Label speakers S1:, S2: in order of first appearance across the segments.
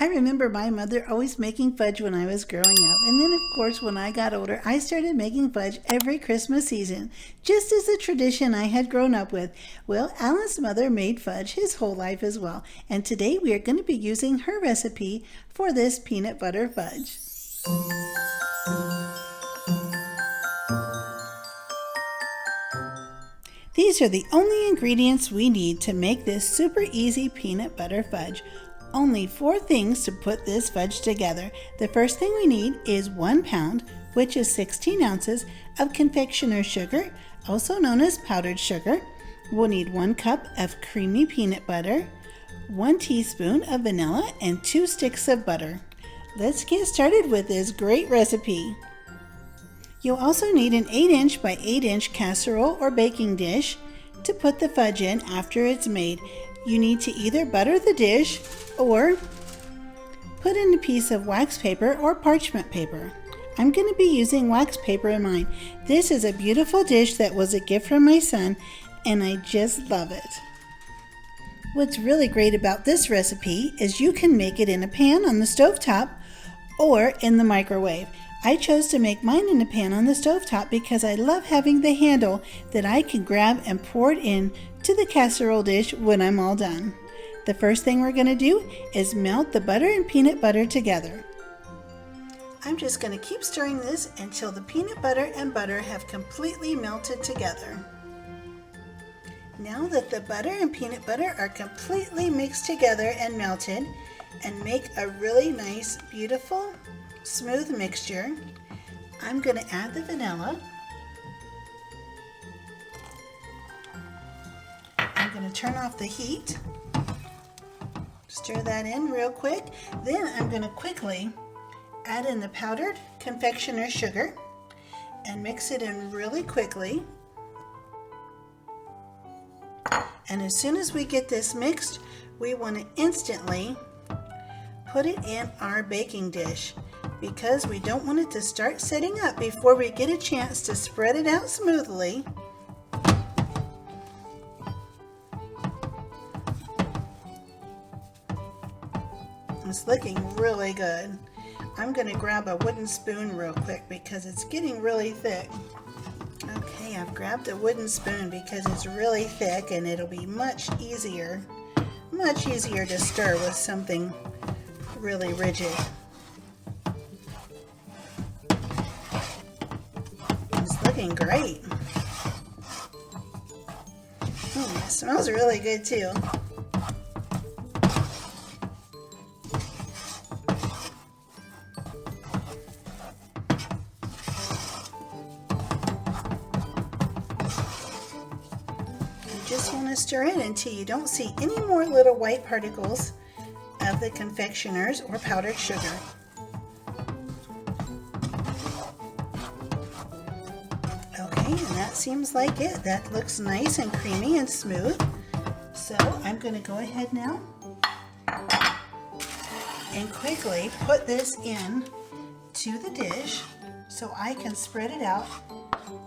S1: I remember my mother always making fudge when I was growing up. And then, of course, when I got older, I started making fudge every Christmas season, just as a tradition I had grown up with. Well, Alan's mother made fudge his whole life as well. And today we are going to be using her recipe for this peanut butter fudge. These are the only ingredients we need to make this super easy peanut butter fudge. Only 4 things to put this fudge together. The first thing we need is 1 pound, which is 16 ounces, of confectioner's sugar, also known as powdered sugar. We'll need 1 cup of creamy peanut butter, 1 teaspoon of vanilla, and 2 sticks of butter. Let's get started with this great recipe. You'll also need an 8-inch by 8-inch casserole or baking dish to put the fudge in after it's made. You need to either butter the dish or put in a piece of wax paper or parchment paper. I'm going to be using wax paper in mine. This is a beautiful dish that was a gift from my son, and I just love it. What's really great about this recipe is you can make it in a pan on the stovetop or in the microwave. I chose to make mine in a pan on the stovetop because I love having the handle that I can grab and pour it in to the casserole dish when I'm all done. The first thing we're going to do is melt the butter and peanut butter together. I'm just going to keep stirring this until the peanut butter and butter have completely melted together. Now that the butter and peanut butter are completely mixed together and melted and make a really nice, beautiful, smooth mixture, I'm going to add the vanilla. I'm going to turn off the heat. Stir that in real quick. Then I'm going to quickly add in the powdered confectioner's sugar and mix it in really quickly. And as soon as we get this mixed, we want to instantly put it in our baking dish because we don't want it to start setting up before we get a chance to spread it out smoothly. It's looking really good. I'm going to grab a wooden spoon real quick because it's getting really thick. Okay, I've grabbed a wooden spoon because it's really thick and it'll be much easier to stir with something really rigid. It's looking great. It smells really good too. Just want to stir it until you don't see any more little white particles of the confectioner's or powdered sugar. Okay, and that seems like it. That looks nice and creamy and smooth. So I'm going to go ahead now and quickly put this in to the dish so I can spread it out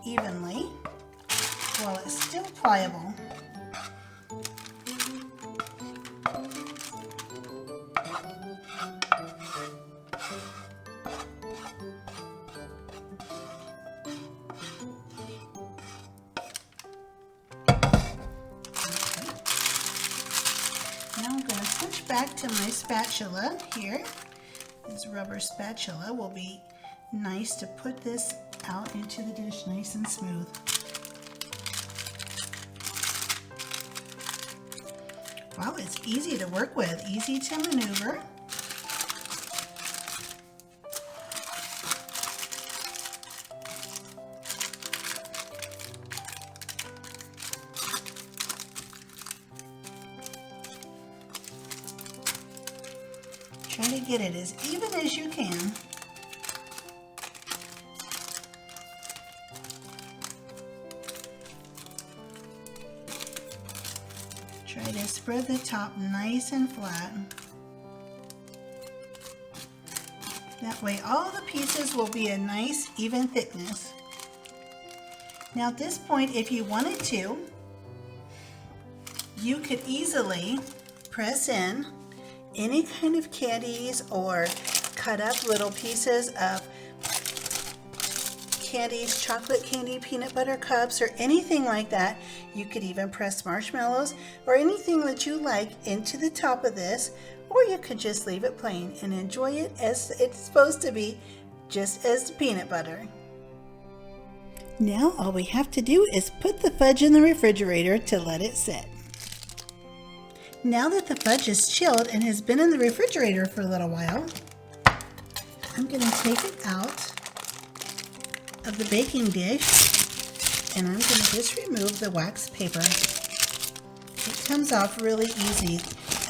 S1: evenly while it's still pliable. Now I'm going to switch back to my spatula here. This rubber spatula will be nice to put this out into the dish nice and smooth. Wow, it's easy to work with, easy to maneuver. Try to get it as even as you can. Try to spread the top nice and flat. That way all the pieces will be a nice even thickness. Now at this point, if you wanted to, you could easily press in any kind of candies or cut up little pieces of candies, chocolate candy, peanut butter cups, or anything like that. You could even press marshmallows or anything that you like into the top of this, or you could just leave it plain and enjoy it as it's supposed to be, just as peanut butter. Now all we have to do is put the fudge in the refrigerator to let it sit. Now that the fudge is chilled and has been in the refrigerator for a little while, I'm going to take it out of the baking dish and I'm going to just remove the wax paper. It comes off really easy,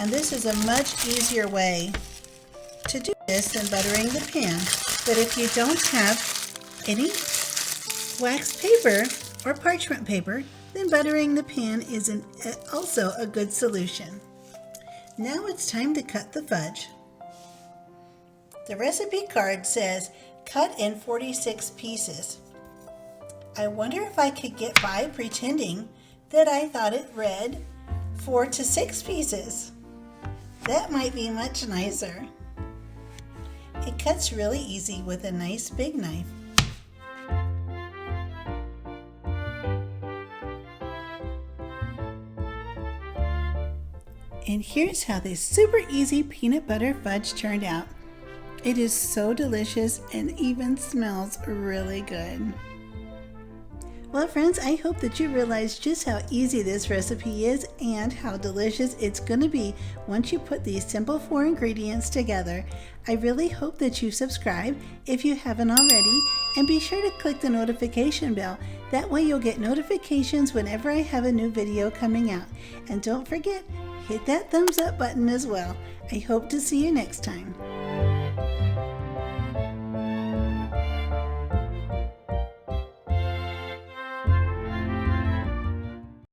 S1: and this is a much easier way to do this than buttering the pan. But if you don't have any wax paper or parchment paper, then buttering the pan is also a good solution. Now it's time to cut the fudge. The recipe card says cut in 46 pieces. I wonder if I could get by pretending that I thought it read 4 to 6 pieces. That might be much nicer. It cuts really easy with a nice big knife. And here's how this super easy peanut butter fudge turned out. It is so delicious and even smells really good. Well, friends, I hope that you realize just how easy this recipe is and how delicious it's going to be once you put these simple 4 ingredients together. I really hope that you subscribe if you haven't already, and be sure to click the notification bell. That way you'll get notifications whenever I have a new video coming out. And don't forget, hit that thumbs up button as well. I hope to see you next time.